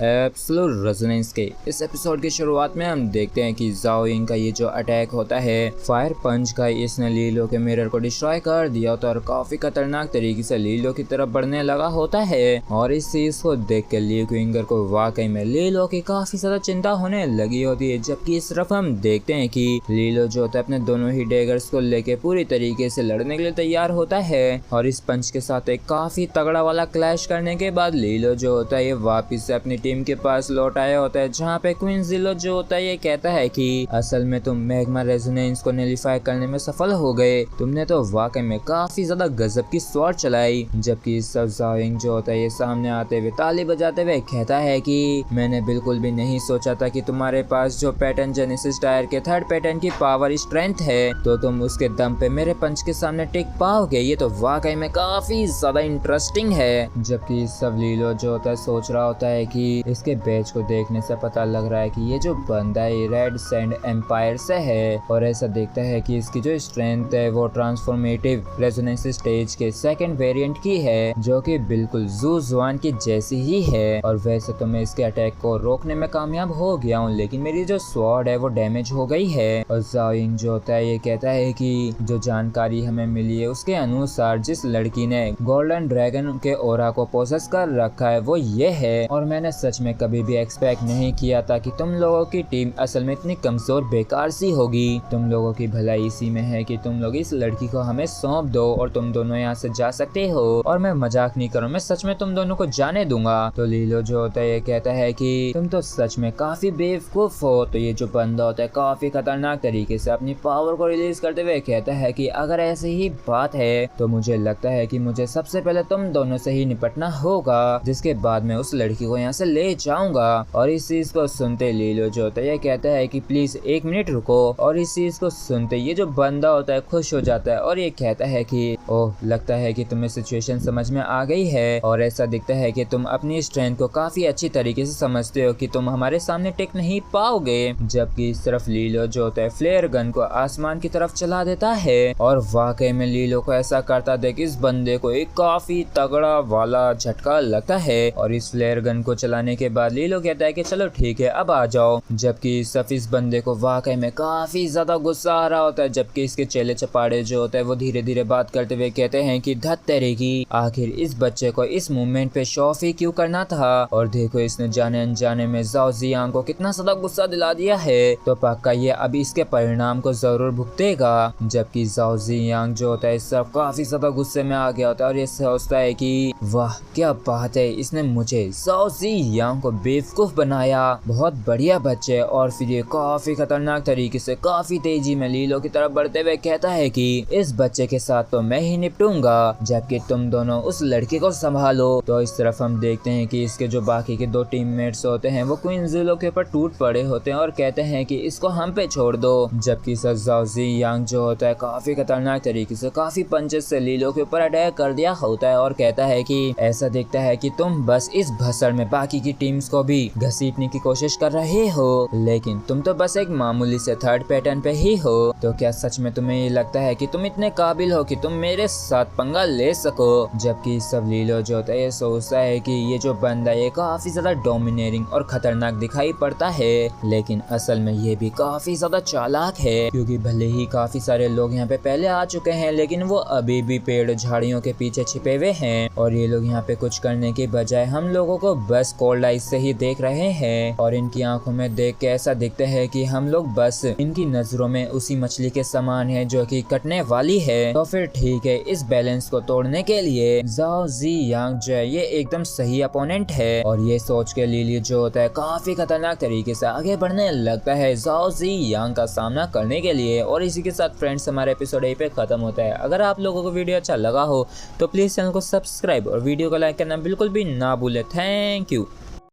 Absolute resonance के इस episode की शुरुआत में हम देखते हैं कि जाओ यिंग का ये जो अटैक होता है फायर पंच का, इसने लीलो के मिरर को डिस्ट्रॉय कर दिया होता है और काफी खतरनाक तरीके से लीलो की तरफ बढ़ने लगा होता है। और इस चीज को देख कर ली क्विंगर को वाकई में लीलो की काफी ज्यादा चिंता होने लगी होती है। जबकि इस तरफ हम देखते हैं कि लीलो जो होता है अपने दोनों ही डेगर्स को लेके पूरी तरीके से लड़ने के लिए तैयार होता है। और इस पंच के साथ एक काफी तगड़ा वाला क्लैश करने के बाद लीलो जो होता है ये वापिस से अपनी टीम के पास लौट आया होता है, जहाँ पे क्वीन जिलो जो होता है ये कहता है कि असल में तुम मैग्मा रेजोनेंस को नलिफाई करने में सफल हो गए, तुमने तो वाकई में काफी ज्यादा गजब की स्वॉर्ड चलाई। जबकि सब जाओ यिंग जो होता है ये सामने आते हुए ताली बजाते हुए कहता है कि मैंने बिल्कुल भी नहीं सोचा था कि तुम्हारे पास जो पैटर्न जेनेसिस टायर के थर्ड पैटर्न की पावर स्ट्रेंथ है तो तुम उसके दम पे मेरे पंच के सामने टिक पाओगे। ये तो वाकई में काफी ज्यादा इंटरेस्टिंग है। जबकि सब लीलो जो होता है सोच रहा होता है कि इसके बैच को देखने से पता लग रहा है कि ये जो बंदा है रेड सैंड एम्पायर से है और ऐसा देखता है कि इसकी जो स्ट्रेंथ है वो ट्रांसफॉर्मेटिव रेजोनेंस स्टेज के सेकंड वेरिएंट की है, जो कि बिल्कुल जू जुआन की जैसी ही है। और वैसे तो मैं इसके अटैक को रोकने में कामयाब हो गया हूँ, लेकिन मेरी जो स्वॉर्ड है वो डैमेज हो गई है। और जाओ यिंग जो होता है ये कहता है कि जो जानकारी हमें मिली है उसके अनुसार जिस लड़की ने गोल्डन ड्रैगन के ओरा को पोसेस कर रखा है वो ये है। और मैंने सच में कभी भी एक्सपेक्ट नहीं किया था कि तुम लोगों की टीम असल में इतनी कमजोर बेकार सी होगी। तुम लोगों की भलाई इसी में है कि तुम लोग इस लड़की को हमें सौंप दो और तुम दोनों यहाँ से जा सकते हो। और मैं मजाक नहीं करूँ, मैं सच में तुम दोनों को जाने दूंगा। तो लीलो जो होता है ये कहता है कि तुम तो सच में काफी बेवकूफ हो। तो ये जो बंदा होता है काफी खतरनाक तरीके से अपनी पावर को रिलीज करते हुए कहता है कि अगर ऐसी ही बात है तो मुझे लगता है कि मुझे सबसे पहले तुम दोनों से ही निपटना होगा, जिसके बाद मैं उस लड़की को यहाँ से ले जाऊंगा। और इस चीज को सुनते लीलो जो होता है ये कहता है कि प्लीज 1 मिनट रुको। और इस चीज को सुनते ये जो बंदा होता है खुश हो जाता है और ये कहता है कि ओह लगता है कि तुम्हें सिचुएशन समझ में आ गई है और ऐसा दिखता है कि तुम अपनी स्ट्रेंथ को काफी अच्छी तरीके से समझते हो कि तुम हमारे सामने टिक नहीं पाओगे। जबकि इस तरफ लीलो जो होता है फ्लेयर गन को आसमान की तरफ चला देता है और वाकई में लीलो को ऐसा करता देख इस बंदे को एक काफी तगड़ा वाला झटका लगता है। और इस फ्लेयर गन को चलाने के बाद लीलो कहता है कि चलो ठीक है अब आ जाओ। जबकि सब इस बंदे को वाकई में काफी ज्यादा गुस्सा आ रहा होता है। जबकि इसके चेले चपाड़े जो होते हैं वो धीरे धीरे बात करते हुए कहते हैं कि धत तेरे की, आखिर इस बच्चे को इस मूवमेंट पे शो ऑफ ही क्यों करना था। और देखो इसने जाने अनजाने में जाओ जियांग को कितना ज्यादा गुस्सा दिला दिया है, तो पक्का ये अभी इसके परिणाम को जरूर भुगतेगा। जबकि जाओ जियांग जो होता है सब काफी ज्यादा गुस्से में आ गया होता है और ये सोचता है कि वाह क्या बात है, इसने मुझे जाओ जियांग को बेवकूफ बनाया, बहुत बढ़िया बच्चे। और फिर ये काफी खतरनाक तरीके से काफी तेजी में लीलो की तरफ बढ़ते हुए कहता है कि इस बच्चे के साथ तो मैं ही निपटूंगा, जबकि तुम दोनों उस लड़की को संभालो। तो इस तरफ हम देखते हैं कि इसके जो बाकी के 2 टीममेट्स होते हैं वो क्वीन जिलो के ऊपर टूट पड़े होते हैं और कहते हैं कि इसको हम पे छोड़ दो। जबकि जाओ जियांग जो होता है काफी खतरनाक तरीके से काफी पंचेस से लीलो के ऊपर अटैक कर दिया होता है और कहता है कि ऐसा दिखता है कि तुम बस इस भसड़ में बाकी की टीम्स को भी घसीटने की कोशिश कर रहे हो, लेकिन तुम तो बस एक मामूली से थर्ड पैटर्न पे ही हो। तो क्या सच में तुम्हें ये लगता है कि तुम इतने काबिल हो कि तुम मेरे साथ पंगा ले सको। जबकि सब लीलो जो होता है ये सोचता है कि ये जो बंदा ये काफी ज्यादा डोमिनेटिंग और खतरनाक दिखाई पड़ता है, लेकिन असल में ये भी काफी ज्यादा चालाक है, क्योंकि भले ही काफी सारे लोग यहाँ पे पहले आ चुके हैं लेकिन वो अभी भी पेड़ झाड़ियों के पीछे छिपे हुए हैं और ये लोग यहाँ पे कुछ करने के बजाय हम लोगों को बस कोल्ड आइज से ही देख रहे हैं। और इनकी आंखों में देख के ऐसा दिखता है कि हम लोग बस इनकी नजरों में उसी मछली के समान है जो कि कटने वाली है। तो फिर ठीक है, इस बैलेंस को तोड़ने के लिए जाओ जियांग जो है ये एकदम सही अपोनेंट है। और ये सोच के लीली जो होता है काफी खतरनाक तरीके से आगे बढ़ने लगता है जाओ जियांग का सामना करने के लिए। और इसी के साथ फ्रेंड्स हमारा एपिसोड यहीं पे खत्म होता है। अगर आप लोगों को वीडियो अच्छा लगा हो तो प्लीज चैनल को सब्सक्राइब और वीडियो को लाइक करना बिल्कुल भी ना भूले। Thank you.